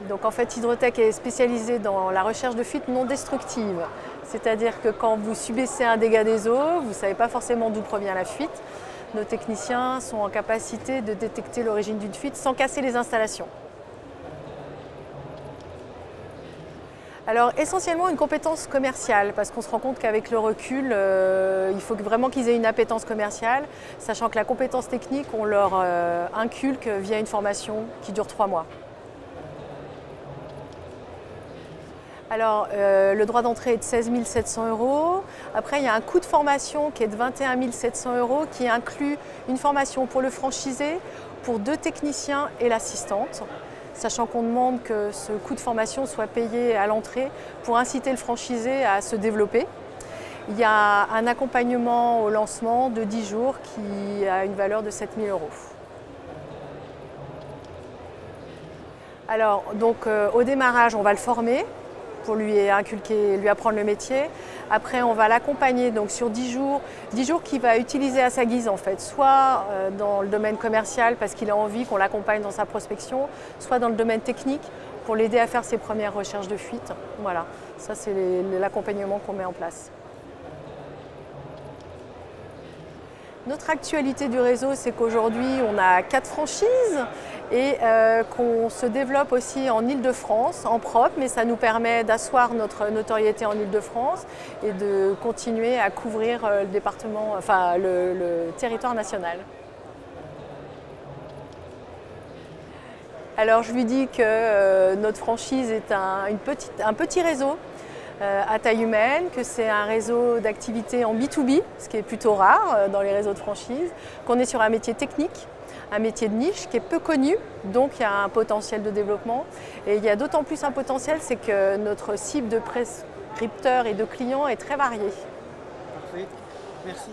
Donc en fait, Hydrotech est spécialisée dans la recherche de fuites non destructives. C'est-à-dire que quand vous subissez un dégât des eaux, vous ne savez pas forcément d'où provient la fuite. Nos techniciens sont en capacité de détecter l'origine d'une fuite sans casser les installations. Alors essentiellement une compétence commerciale, parce qu'on se rend compte qu'avec le recul, il faut vraiment qu'ils aient une appétence commerciale, sachant que la compétence technique, on leur inculque via une formation qui dure 3 mois. Alors, le droit d'entrée est de 16 700 €. Après, il y a un coût de formation qui est de 21 700 € qui inclut une formation pour le franchisé, pour 2 techniciens et l'assistante, sachant qu'on demande que ce coût de formation soit payé à l'entrée pour inciter le franchisé à se développer. Il y a un accompagnement au lancement de 10 jours qui a une valeur de 7 000 €. Alors, donc, au démarrage, on va le former pour lui inculquer, lui apprendre le métier. Après, on va l'accompagner donc sur 10 jours qu'il va utiliser à sa guise en fait, soit dans le domaine commercial parce qu'il a envie qu'on l'accompagne dans sa prospection, soit dans le domaine technique pour l'aider à faire ses premières recherches de fuite. Voilà, ça c'est l'accompagnement qu'on met en place. Notre actualité du réseau, c'est qu'aujourd'hui, on a 4 franchises et qu'on se développe aussi en Île-de-France, en propre, mais ça nous permet d'asseoir notre notoriété en Île-de-France et de continuer à couvrir le département, enfin le territoire national. Alors je lui dis que notre franchise est un petit réseau à taille humaine, que c'est un réseau d'activité en B2B, ce qui est plutôt rare dans les réseaux de franchise, qu'on est sur un métier technique, un métier de niche qui est peu connu, donc il y a un potentiel de développement. Et il y a d'autant plus un potentiel, c'est que notre cible de prescripteurs et de clients est très variée. Parfait, merci.